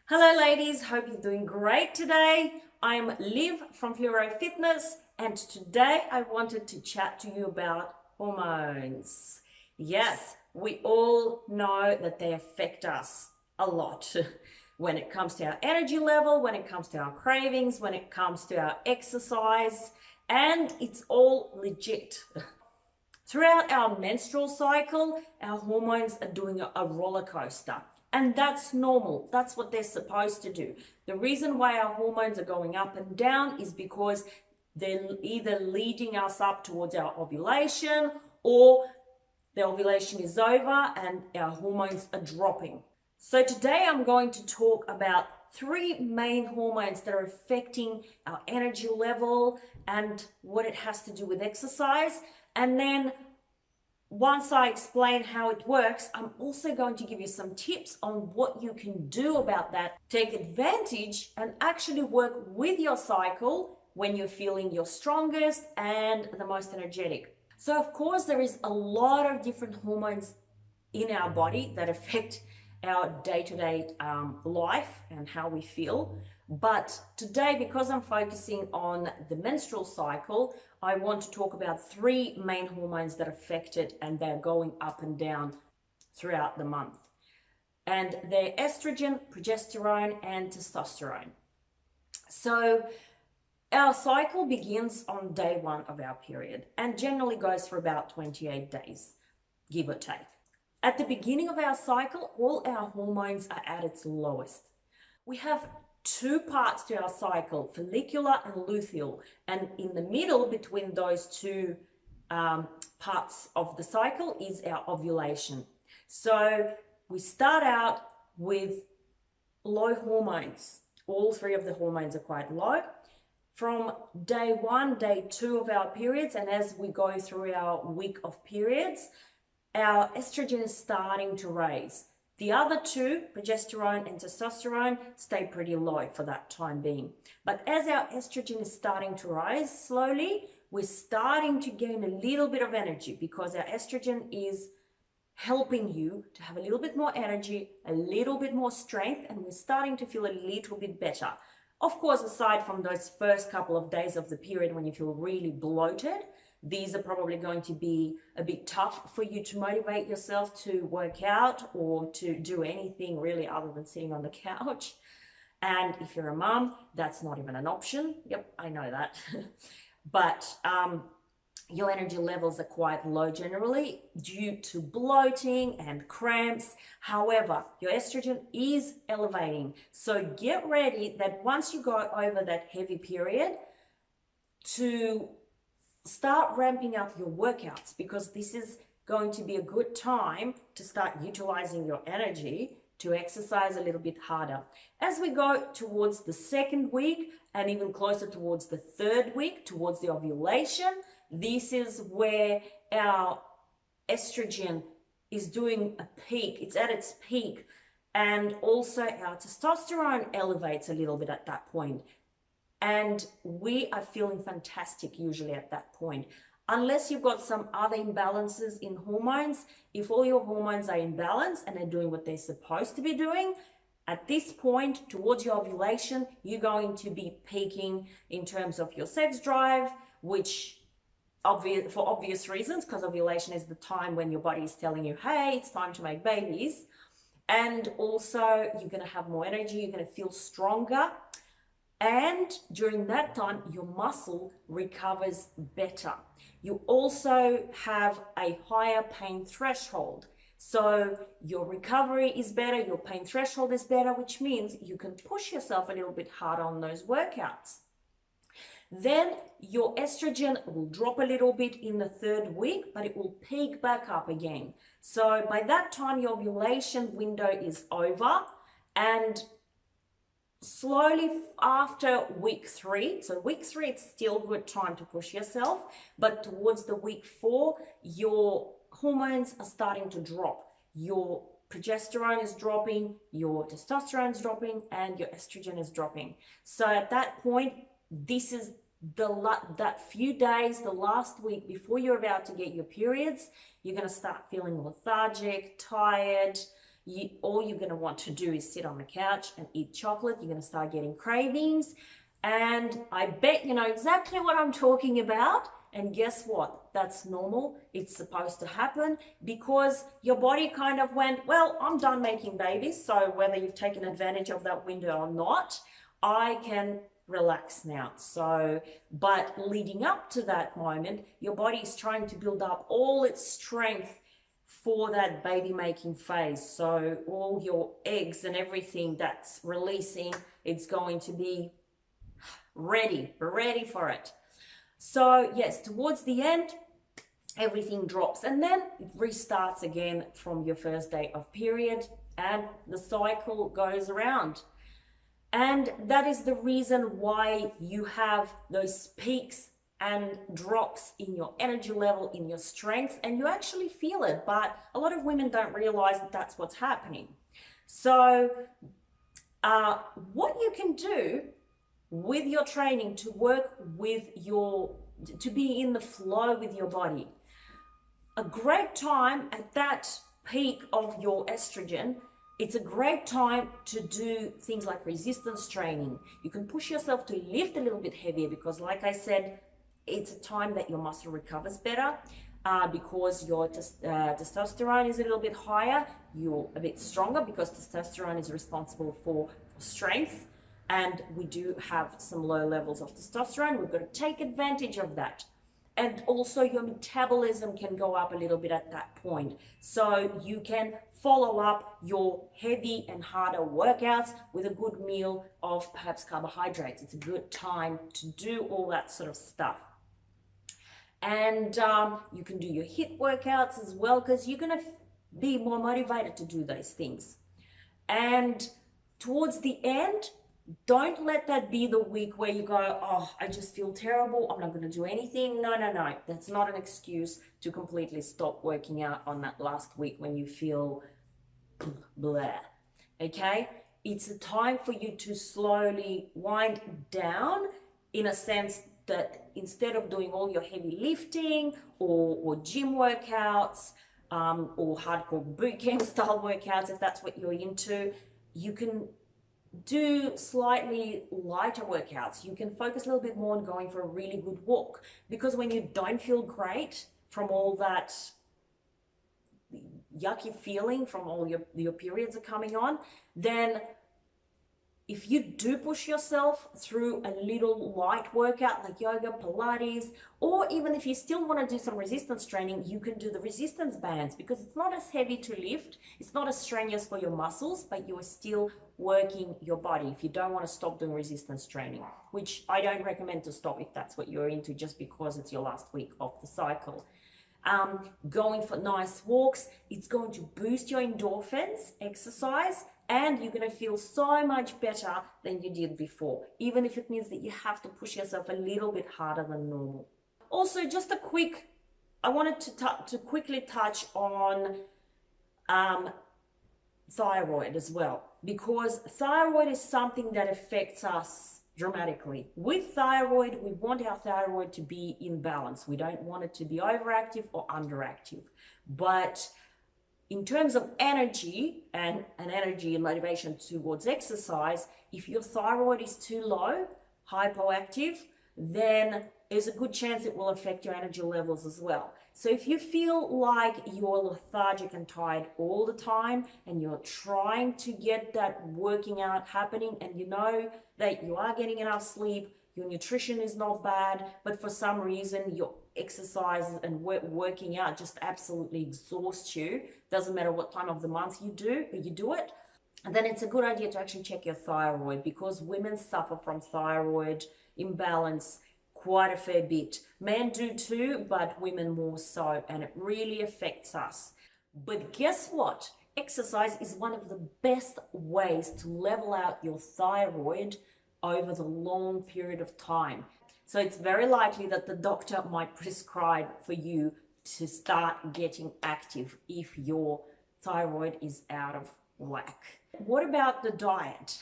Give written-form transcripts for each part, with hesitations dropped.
Hello ladies, hope you're doing great today. I'm Liv from Fluoro Fitness and today I wanted to chat to you about hormones. Yes, we all know that they affect us a lot when it comes to our energy level, when it comes to our cravings, when it comes to our exercise, and it's all legit. Throughout our menstrual cycle, our hormones are doing a roller coaster. And that's normal. That's what they're supposed to do. The reason why our hormones are going up and down is because they're either leading us up towards our ovulation or the ovulation is over and our hormones are dropping. So today I'm going to talk about three main hormones that are affecting our energy level and what it has to do with exercise. And then once I explain how it works, I'm also going to give you some tips on what you can do about that. Take advantage and actually work with your cycle when you're feeling your strongest and the most energetic. So of course, there is a lot of different hormones in our body that affect our day-to-day life and how we feel. But today, because I'm focusing on the menstrual cycle, I want to talk about three main hormones that affect it and they're going up and down throughout the month. And they're estrogen, progesterone, and testosterone. So our cycle begins on day one of our period and generally goes for about 28 days, give or take. At the beginning of our cycle, all our hormones are at its lowest. We have two parts to our cycle, follicular and luteal, and in the middle between those two parts of the cycle is our ovulation. So we start out with low hormones. All three of the hormones are quite low. From day one, day two of our periods, and as we go through our week of periods, our estrogen is starting to raise. The other two, progesterone and testosterone, stay pretty low for that time being. But as our estrogen is starting to rise slowly, we're starting to gain a little bit of energy because our estrogen is helping you to have a little bit more energy, a little bit more strength, and we're starting to feel a little bit better. Of course, aside from those first couple of days of the period when you feel really bloated, these are probably going to be a bit tough for you to motivate yourself to work out or to do anything really other than sitting on the couch. And if you're a mom, that's not even an option. Yep, I know that. But your energy levels are quite low generally due to bloating and cramps. However, your estrogen is elevating. So get ready that once you go over that heavy period to start ramping up your workouts, because this is going to be a good time to start utilizing your energy to exercise a little bit harder. As we go towards the second week and even closer towards the third week, towards the ovulation, this is where our estrogen is doing a peak. It's at its peak. And also our testosterone elevates a little bit at that point. And we are feeling fantastic usually at that point. Unless you've got some other imbalances in hormones, if all your hormones are in balance and they're doing what they're supposed to be doing, at this point, towards your ovulation, you're going to be peaking in terms of your sex drive, which for obvious reasons, because ovulation is the time when your body is telling you, hey, it's time to make babies. And also you're going to have more energy, you're going to feel stronger. And during that time, your muscle recovers better. You also have a higher pain threshold. So your recovery is better, your pain threshold is better, which means you can push yourself a little bit harder on those workouts. Then your estrogen will drop a little bit in the third week, but it will peak back up again. So by that time, your ovulation window is over, and slowly after week 3, so week 3, it's still a good time to push yourself, but towards the week 4, your hormones are starting to drop. Your progesterone is dropping, your testosterone is dropping, and your estrogen is dropping. So at that point, this is that few days, the last week before you're about to get your periods, you're going to start feeling lethargic, tired. all you're going to want to do is sit on the couch and eat chocolate. You're going to start getting cravings. And I bet you know exactly what I'm talking about. And guess what? That's normal. It's supposed to happen because your body kind of went, well, I'm done making babies. So whether you've taken advantage of that window or not, I can relax now. So, but leading up to that moment, your body is trying to build up all its strength for that baby making phase. So all your eggs and everything that's releasing, it's going to be ready for it. So yes, towards the end, everything drops and then it restarts again from your first day of period and the cycle goes around. And that is the reason why you have those peaks and drops in your energy level, in your strength, and you actually feel it. But a lot of women don't realize that that's what's happening. So what you can do with your training to work with to be in the flow with your body. A great time at that peak of your estrogen, it's a great time to do things like resistance training. You can push yourself to lift a little bit heavier because, like I said, it's a time that your muscle recovers better because your testosterone is a little bit higher. You're a bit stronger because testosterone is responsible for strength. And we do have some low levels of testosterone. We've got to take advantage of that. And also your metabolism can go up a little bit at that point. So you can follow up your heavy and harder workouts with a good meal of perhaps carbohydrates. It's a good time to do all that sort of stuff. And you can do your HIIT workouts as well because you're going to be more motivated to do those things. And towards the end, don't let that be the week where you go, oh, I just feel terrible. I'm not going to do anything. No. That's not an excuse to completely stop working out on that last week when you feel blah. Okay? It's a time for you to slowly wind down in a sense that instead of doing all your heavy lifting or gym workouts or hardcore boot camp style workouts, if that's what you're into, you can do slightly lighter workouts. You can focus a little bit more on going for a really good walk because when you don't feel great from all that yucky feeling from all your periods are coming on, then if you do push yourself through a little light workout like yoga, Pilates, or even if you still want to do some resistance training, you can do the resistance bands because it's not as heavy to lift, it's not as strenuous for your muscles, but you are still working your body if you don't want to stop doing resistance training, which I don't recommend to stop if that's what you're into just because it's your last week of the cycle. Going for nice walks, it's going to boost your endorphins, exercise, and you're going to feel so much better than you did before, even if it means that you have to push yourself a little bit harder than normal. Also, just I wanted to quickly touch on thyroid as well, because thyroid is something that affects us dramatically. With thyroid, we want our thyroid to be in balance. We don't want it to be overactive or underactive. But in terms of energy and energy and motivation towards exercise, if your thyroid is too low, hypoactive, then there's a good chance it will affect your energy levels as well. So if you feel like you're lethargic and tired all the time and you're trying to get that working out happening and you know that you are getting enough sleep, your nutrition is not bad, but for some reason your exercise and working out just absolutely exhausts you, doesn't matter what time of the month you do it, and then it's a good idea to actually check your thyroid because women suffer from thyroid imbalance quite a fair bit. Men do too, but women more so, and it really affects us. But guess what? Exercise is one of the best ways to level out your thyroid over the long period of time. So it's very likely that the doctor might prescribe for you to start getting active if your thyroid is out of whack. What about the diet?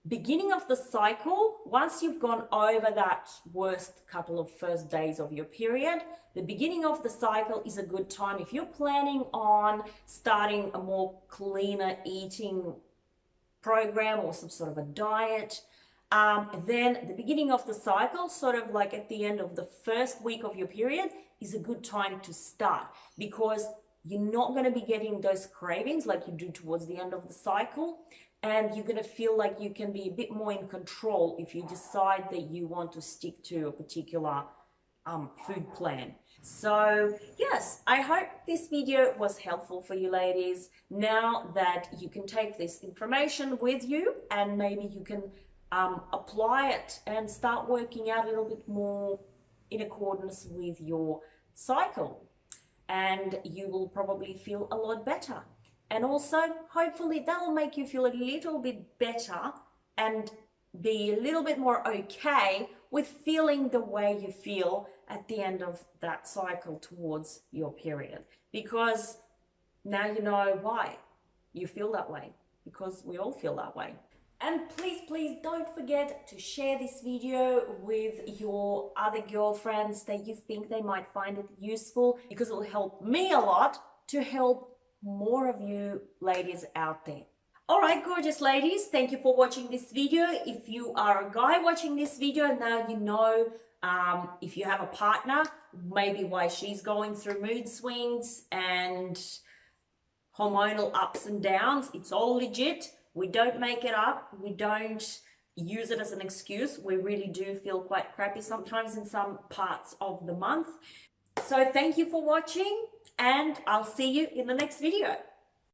beginning of the cycle, once you've gone over that worst couple of first days of your period, the beginning of the cycle is a good time if you're planning on starting a more cleaner eating program or some sort of a diet. Then the beginning of the cycle, sort of like at the end of the first week of your period, is a good time to start, because you're not going to be getting those cravings like you do towards the end of the cycle, and you're going to feel like you can be a bit more in control if you decide that you want to stick to a particular food plan. So yes, I hope this video was helpful for you ladies. Now that you can take this information with you and maybe you can apply it and start working out a little bit more in accordance with your cycle, and you will probably feel a lot better. And also, hopefully that will make you feel a little bit better and be a little bit more okay with feeling the way you feel at the end of that cycle towards your period. Because now you know why you feel that way, because we all feel that way. And please don't forget to share this video with your other girlfriends that you think they might find it useful, because it will help me a lot to help more of you ladies out there. All right, gorgeous ladies, thank you for watching this video. If you are a guy watching this video, now you know if you have a partner, maybe why she's going through mood swings and hormonal ups and downs. It's all legit. We don't make it up. We don't use it as an excuse. We really do feel quite crappy sometimes in some parts of the month. So thank you for watching, and I'll see you in the next video.